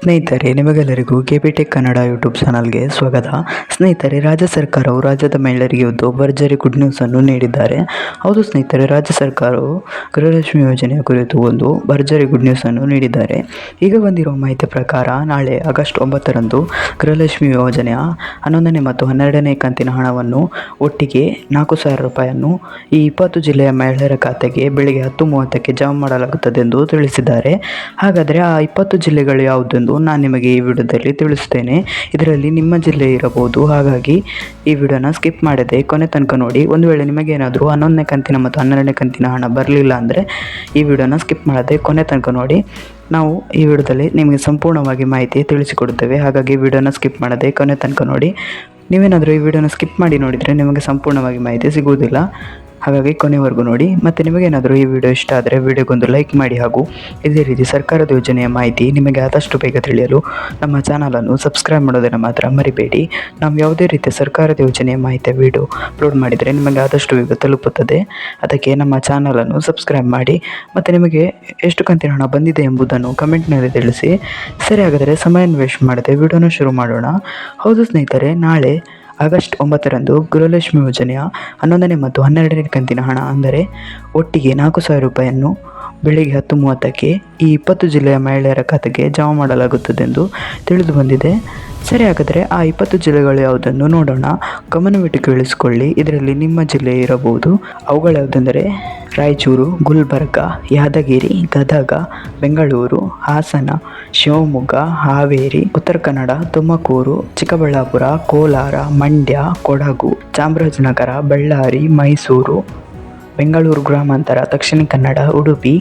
ಸ್ನೇಹಿತರೆ, ನಿಮಗೆಲ್ಲರಿಗೂ ಕೆಪಿಟೆಕ್ ಕನ್ನಡ ಯೂಟ್ಯೂಬ್ ಚಾನಲ್ಗೆ ಸ್ವಾಗತ. ಸ್ನೇಹಿತರೆ, ರಾಜ್ಯ ಸರ್ಕಾರವು ರಾಜ್ಯದ ಮಹಿಳೆಯರಿಗೆ ಒಂದು ಭರ್ಜರಿ ಗುಡ್ ನ್ಯೂಸನ್ನು ನೀಡಿದ್ದಾರೆ. ಹೌದು ಸ್ನೇಹಿತರೆ, ರಾಜ್ಯ ಸರ್ಕಾರವು ಗೃಹಲಕ್ಷ್ಮಿ ಯೋಜನೆಯ ಕುರಿತು ಒಂದು ಭರ್ಜರಿ ಗುಡ್ ನ್ಯೂಸನ್ನು ನೀಡಿದ್ದಾರೆ. ಈಗ ಬಂದಿರುವ ಮಾಹಿತಿ ಪ್ರಕಾರ ನಾಳೆ ಆಗಸ್ಟ್ 9ರಂದು ಗೃಹಲಕ್ಷ್ಮಿ ಯೋಜನೆಯ 11ನೇ ಮತ್ತು 12ನೇ ಕಂತಿನ ಹಣವನ್ನು ಒಟ್ಟಿಗೆ 4,000 ರೂಪಾಯಿಯನ್ನು ಈ 20 ಜಿಲ್ಲೆಯ ಮಹಿಳೆಯರ ಖಾತೆಗೆ ಬೆಳಗ್ಗೆ 10:30ಕ್ಕೆ ಜಮಾ ಮಾಡಲಾಗುತ್ತದೆ ಎಂದು ತಿಳಿಸಿದ್ದಾರೆ. ಹಾಗಾದರೆ ಆ 20 ಜಿಲ್ಲೆಗಳು ಯಾವುದೆಂದು ನಾನು ನಿಮಗೆ ಈ ವಿಡಿಯೋದಲ್ಲಿ ತಿಳಿಸುತ್ತೇನೆ. ಇದರಲ್ಲಿ ನಿಮ್ಮ ಜಿಲ್ಲೆ ಇರಬಹುದು, ಹಾಗಾಗಿ ಈ ವಿಡಿಯೋನ ಸ್ಕಿಪ್ ಮಾಡದೆ ಕೊನೆ ತನಕ ನೋಡಿ. ಒಂದು ವೇಳೆ ನಿಮಗೇನಾದರೂ 11ನೇ ಕಂತಿನ ಮತ್ತು 12ನೇ ಕಂತಿನ ಹಣ ಬರಲಿಲ್ಲ ಅಂದರೆ ಈ ವಿಡಿಯೋನ ಸ್ಕಿಪ್ ಮಾಡದೆ ಕೊನೆ ತನಕ ನೋಡಿ. ನಾವು ಈ ವಿಡಿಯೋದಲ್ಲಿ ನಿಮಗೆ ಸಂಪೂರ್ಣವಾಗಿ ಮಾಹಿತಿ ತಿಳಿಸಿಕೊಡುತ್ತೇವೆ, ಹಾಗಾಗಿ ವಿಡಿಯೋನ ಸ್ಕಿಪ್ ಮಾಡದೆ ಕೊನೆ ತನಕ ನೋಡಿ. ನೀವೇನಾದರೂ ಈ ವಿಡಿಯೋನ ಸ್ಕಿಪ್ ಮಾಡಿ ನೋಡಿದರೆ ನಿಮಗೆ ಸಂಪೂರ್ಣವಾಗಿ ಮಾಹಿತಿ ಸಿಗುವುದಿಲ್ಲ, ಹಾಗಾಗಿ ಕೊನೆವರೆಗೂ ನೋಡಿ. ಮತ್ತು ನಿಮಗೇನಾದರೂ ಈ ವಿಡಿಯೋ ಇಷ್ಟ ಆದರೆ ವಿಡಿಯೋಗೊಂದು ಲೈಕ್ ಮಾಡಿ, ಹಾಗೂ ಇದೇ ರೀತಿ ಸರ್ಕಾರದ ಯೋಜನೆಯ ಮಾಹಿತಿ ನಿಮಗೆ ಆದಷ್ಟು ಬೇಗ ತಿಳಿಯಲು ನಮ್ಮ ಚಾನಲನ್ನು ಸಬ್ಸ್ಕ್ರೈಬ್ ಮಾಡೋದನ್ನು ಮಾತ್ರ ಮರಿಬೇಡಿ. ನಾವು ಯಾವುದೇ ರೀತಿಯ ಸರ್ಕಾರದ ಯೋಜನೆಯ ಮಾಹಿತಿಯ ವಿಡಿಯೋ ಅಪ್ಲೋಡ್ ಮಾಡಿದರೆ ನಿಮಗೆ ಆದಷ್ಟು ಬೇಗ ತಲುಪುತ್ತದೆ. ಅದಕ್ಕೆ ನಮ್ಮ ಚಾನಲನ್ನು ಸಬ್ಸ್ಕ್ರೈಬ್ ಮಾಡಿ. ಮತ್ತು ನಿಮಗೆ ಎಷ್ಟು ಕಂತಿನ ಹಣ ಬಂದಿದೆ ಎಂಬುದನ್ನು ಕಮೆಂಟ್ನಲ್ಲಿ ತಿಳಿಸಿ. ಸರಿ, ಹಾಗಾದರೆ ಸಮಯವನ್ನು ವೇಸ್ಟ್ ಮಾಡದೆ ವಿಡಿಯೋನ ಶುರು ಮಾಡೋಣ. ಹೌದು ಸ್ನೇಹಿತರೆ, ನಾಳೆ ಆಗಸ್ಟ್ 9ರಂದು ಗೃಹಲಕ್ಷ್ಮಿ ಯೋಜನೆಯ 11ನೇ ಮತ್ತು 12ನೇ ಕಂತಿನ ಹಣ ಅಂದರೆ ಒಟ್ಟಿಗೆ 4,000 ರೂಪಾಯಿಯನ್ನು ಬೆಳಿಗ್ಗೆ 10:30ಕ್ಕೆ ಈ 20 ಜಿಲ್ಲೆಯ ಮಹಿಳೆಯರ ಖಾತೆಗೆ ಜಮಾ ಮಾಡಲಾಗುತ್ತದೆಂದು ತಿಳಿದು ಬಂದಿದೆ. ಸರಿ, ಹಾಗಾದರೆ ಆ 20 ಜಿಲ್ಲೆಗಳು ಯಾವುದನ್ನು ನೋಡೋಣ. ಗಮನವಿಟ್ಟು ಕೇಳಿಸಿಕೊಳ್ಳಿ. ಇದರಲ್ಲಿ ನಿಮ್ಮ ಜಿಲ್ಲೆ ಇರಬಹುದು. ಅವುಗಳು ಯಾವುದೆಂದರೆ ರಾಯಚೂರು, ಗುಲ್ಬರ್ಗ, ಯಾದಗಿರಿ, ಗದಗ, ಬೆಂಗಳೂರು, ಹಾಸನ, ಶಿವಮೊಗ್ಗ, ಹಾವೇರಿ, ಉತ್ತರ ಕನ್ನಡ, ತುಮಕೂರು, ಚಿಕ್ಕಬಳ್ಳಾಪುರ, ಕೋಲಾರ, ಮಂಡ್ಯ, ಕೊಡಗು, ಚಾಮರಾಜನಗರ, ಬಳ್ಳಾರಿ, ಮೈಸೂರು, ಬೆಂಗಳೂರು ಗ್ರಾಮಾಂತರ, ದಕ್ಷಿಣ ಕನ್ನಡ, ಉಡುಪಿ.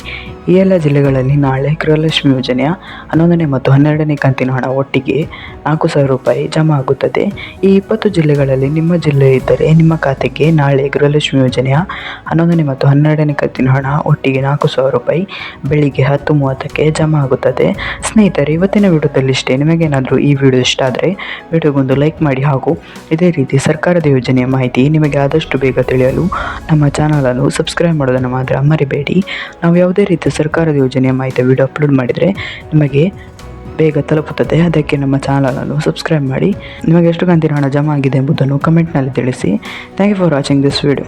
ಈ ಎಲ್ಲ ಜಿಲ್ಲೆಗಳಲ್ಲಿ ನಾಳೆ ಗೃಹಲಕ್ಷ್ಮಿ ಯೋಜನೆಯ 11ನೇ ಮತ್ತು 12ನೇ ಕಂತಿನ ಹಣ ಒಟ್ಟಿಗೆ 4,000 ರೂಪಾಯಿ ಜಮಾ ಆಗುತ್ತದೆ. ಈ 20 ಜಿಲ್ಲೆಗಳಲ್ಲಿ ನಿಮ್ಮ ಜಿಲ್ಲೆ ಇದ್ದರೆ ನಿಮ್ಮ ಖಾತೆಗೆ ನಾಳೆ ಗೃಹಲಕ್ಷ್ಮಿ ಯೋಜನೆಯ 11ನೇ ಮತ್ತು 12ನೇ ಕಂತಿನ ಹಣ ಒಟ್ಟಿಗೆ 4,000 ರೂಪಾಯಿ ಬೆಳಿಗ್ಗೆ 10:30ಕ್ಕೆ ಜಮಾ ಆಗುತ್ತದೆ. ಸ್ನೇಹಿತರೆ, ಇವತ್ತಿನ ವಿಡಿಯೋದಲ್ಲಿ ಇಷ್ಟೇ. ನಿಮಗೇನಾದರೂ ಈ ವಿಡಿಯೋ ಇಷ್ಟ ಆದರೆ ವಿಡಿಯೋಗೊಂದು ಲೈಕ್ ಮಾಡಿ, ಹಾಗೂ ಇದೇ ರೀತಿ ಸರ್ಕಾರದ ಯೋಜನೆಯ ಮಾಹಿತಿ ನಿಮಗೆ ಆದಷ್ಟು ಬೇಗ ತಿಳಿಯಲು ನಮ್ಮ ಚಾನಲನ್ನು ಸಬ್ಸ್ಕ್ರೈಬ್ ಮಾಡೋದನ್ನು ಮಾತ್ರ ಮರಿಬೇಡಿ. ನಾವು ಯಾವುದೇ ರೀತಿಯ ಸರ್ಕಾರದ ಯೋಜನೆಯ ಮಾಹಿತಿ ವಿಡಿಯೋ ಅಪ್ಲೋಡ್ ಮಾಡಿದರೆ ನಿಮಗೆ ಬೇಗ ತಲುಪುತ್ತದೆ. ಅದಕ್ಕೆ ನಮ್ಮ ಚಾನಲನ್ನು ಸಬ್ಸ್ಕ್ರೈಬ್ ಮಾಡಿ. ನಿಮಗೆ ಎಷ್ಟು ಕಂತಿನ ಹಣ ಜಮಾ ಆಗಿದೆ ಎಂಬುದನ್ನು ಕಮೆಂಟ್ನಲ್ಲಿ ತಿಳಿಸಿ. Thank you for watching this video.